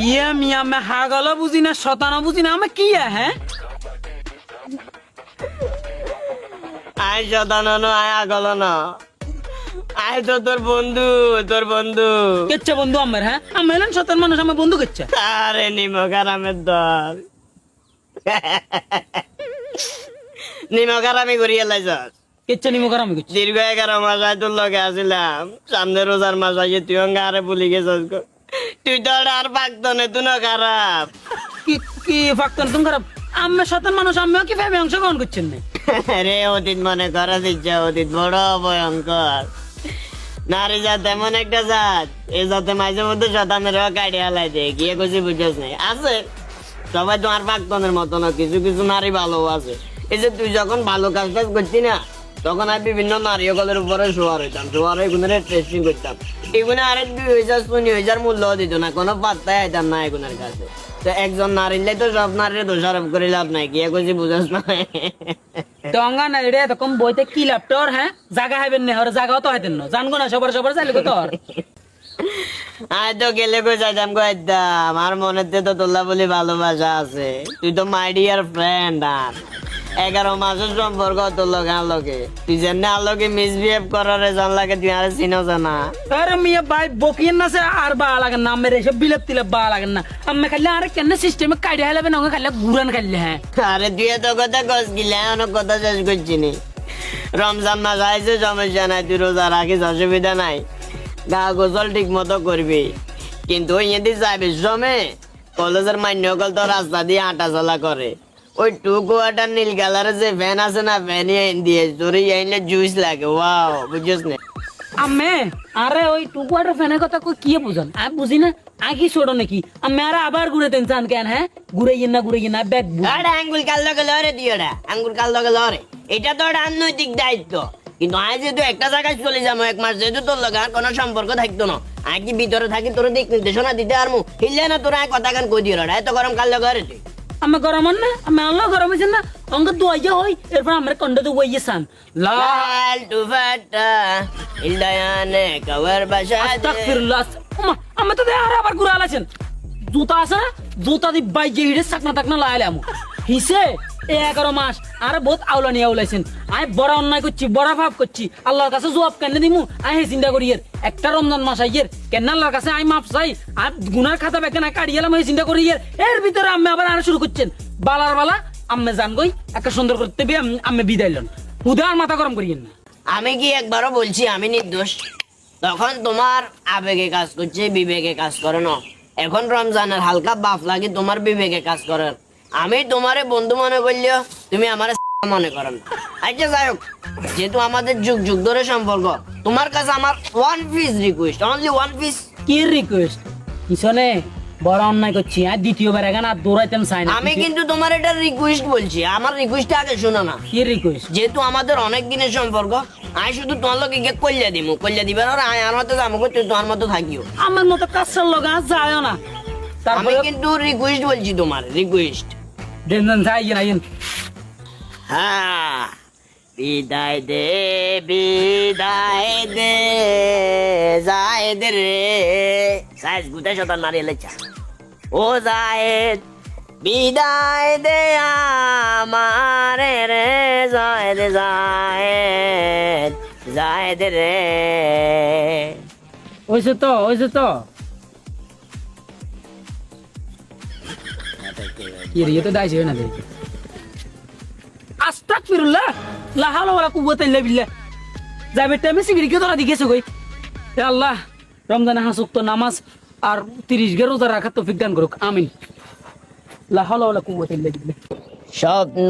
ये मियाँ मैं हागलो बुझी ना शताना बुझी ना मैं किया है আয় শতানো আয় আগল না আয় তো তোর বন্ধু কেচ্ছা বন্ধু আমার হ্যাঁ আমি এলাম শতান মানুষ আমার বন্ধু কেচ্ছা আরে নিমকারামের দল নিমকারামি করিয়ে লাইছস কেচ্ছা নিমো কর আমি কেচ্ছা দীর্ঘ 11 মাস আয় তোর লগে আসিলাম সামনে রোজার মাস আইয়ে তুই অঙ্গে আরে ভুলি গেছস গো। তুই তো আর পাকতনে তুই না খারাপ কি কি ফাক্তন তুমি খারাপ আমি শতান মানুষ আমিও কি ভাবে অংশগ্রহণ করছেন না রে অতীত মনে করা দিচ্ছে অতীত বড় ভয়ঙ্কর নারী জাত এমন একটা জাত এই জাতে মাঝে মধ্যে শতানের কাটিয়ে হালাই দেয় গিয়ে কিছু বুঝেছ নাই আছে সবাই তোমার প্রাক্তনের মতো না কিছু কিছু নারী ভালো আছে এই যে তুই যখন ভালো কাজ টাজ করছি না তখন আমি বিভিন্ন নারীকলের উপরে শোয়ার হইতাম শোয়ার এগুনের টেস্টিং করতাম এগুলো আরে 2000 মূল্য দিত না কোনো পাত্তাই আইতাম না এগুনের কাছে তো একজন নারীলে তো সব নারীর দোষারোপ করে লাভ নাই গিয়ে কিছু বুঝাস না দঙ্গা না রে তখন বইতে কি ল্যাপটপ হ্যাঁ জায়গা হাইবেন না আর জায়গাও তো হাইতেন না জানগো না সবার চাইলে কত আর আয় তো গেলে কই যাইতাম কই একদম আমার মনেতে তো তোলা বলি ভালোবাসা আছে তুই তো মাই ডিয়ার ফ্রেন্ড আর 11 মাসের সম্পর্ক তোর লগে তুই যেন আলোকে মিসবিহেভ করার জান লাগে তুই আর চিনো জানা আরে মিয়া ভাই বকিয়েন না সে আর বা লাগেন না মেরে সব বিলেপ তিলে বা লাগেন না আমি খালি আরে কেন সিস্টেমে কাইডা হেলাবে না খালি গুরান খাইলে হ্যাঁ আরে তুই তো কথা কস গিলা অনেক কথা শেষ করছি নি রমজান মাস আইছে সমস্যা নাই তুই রোজা রাখিস অসুবিধা নাই গা গোসল ঠিক মতো করবি কিন্তু ওই এদি যাবি সময় কলেজের মান্য কল তো রাস্তা দিয়ে হাঁটা চলা করে ওই টুকু একটা নীল কালারের যে ফ্যান আছে না ফ্যান দিয়ে তোরে আইলে জুস লাগে ওয়াও বুঝছিস না আমি আরে ওই টুকুয়াটার ফ্যানের কথা কই কি বুঝান আমি বুঝি না আগে ছোড়ো নাকি আমি আর আবার ঘুরে তেন চান কেন হ্যাঁ ঘুরে না ব্যাগ আরে আঙ্গুল কাল লগে লরে দিওটা আঙ্গুল কাল লগে লরে এটা তো একটা রাজনৈতিক দায়িত্ব কিন্তু আজ যেহেতু একটা জায়গায় চলে যাবো 1 মাস যেহেতু তোর লগে আর কোনো সম্পর্ক থাকতো না আজ কি ভিতরে থাকি তোর দিক নির্দেশনা দিতে আর মু হিললে না তোর আয় কথা কান কই দিও এত গরম কাল লগে রে তুই আমি গরম না আমি আল্লাহ গরম হয়েছেন না অঙ্গ দুয়াইয়া হই এরপর আমার কন্ড তো ওয়াইয়া সান লাল টুফাটা ইলদায়ানে কওয়ার বাসা আস্তাগফিরুল্লাহ আমি তো আর আবার ঘুরে আলাছেন জুতা আছে না জুতা দি বাই যে হিড়ে সাকনা টাকনা লাইলাম হিসে 11 মাস আর বহুত আউলা নিয়ে আউলাইছেন আই বড় অন্যায় করছি বড় পাপ করছি আল্লাহর কাছে জবাব কেন দিমু আই হে চিন্তা করি একটা রমজান মাস আইয়ের কেন আল্লাহর কাছে আই মাপ চাই আর গুনার খাতা বেকে না কাটিয়েলাম এই চিন্তা করি এর ভিতরে আমি আবার আর শুরু করছেন বালার বালা আমি জানগই একটা সুন্দর করতে বি আমি বিদায় লন হুদার মাথা গরম করিয়েন না আমি কি একবারও বলছি আমি নির্দোষ তখন তোমার আবেগে কাজ করছে বিবেকে কাজ করে না এখন রমজানের হালকা বাপ লাগে তোমার বিবেকে কাজ করার আমি তোমারে বন্ধু মনে করলেও তুমি আমার মনে করো না আচ্ছা যাই হোক যেহেতু আমাদের যুগ যুগ ধরে সম্পর্ক তোমার কাছে আমার 1 পিস রিকোয়েস্ট অনলি 1 পিস কি রিকোয়েস্ট কিসনে বড় অন্যায় করছি আর দ্বিতীয়বার এখানে আর দৌড়াইতাম চাই না আমি কিন্তু তোমার এটা রিকোয়েস্ট বলছি আমার রিকোয়েস্ট আগে শোনো না কি রিকোয়েস্ট যেহেতু আমাদের অনেক দিনের সম্পর্ক আমি শুধু তোমার লোকে গিয়ে কল্যা দিবার আর আমার মতো যাবো তুই তোমার মতো থাকিও আমার মতো কাছের লোক আর যায় না আমি তারপরে কিন্তু রিকোয়েস্ট বলছি তোমার রিকোয়েস্ট দেন যাই আইন হ্যাঁ বিদায় দে জায়েদ রে সাইজ গুতে শতান মারি লেচা ও জায়েদ বিদায় দে আমারে রে জায়েদ রে ওইসে তো কি রে তো দাইছে না দেখি আস্তাগফিরুল্লাহ লা হাওলা ওয়ালা কুওয়াতা ইল্লা বিল্লাহ যাবে টাইমে সিগড়ি কে তোরা দিকেছে কই হে আল্লাহ রমজানে হাসুক তো নামাজ আর 30 রোজা রাখা তৌফিক দান করুক আমিন লা হাওলা ওয়ালা কুওয়াতা ইল্লা বিল্লাহ স্বপ্ন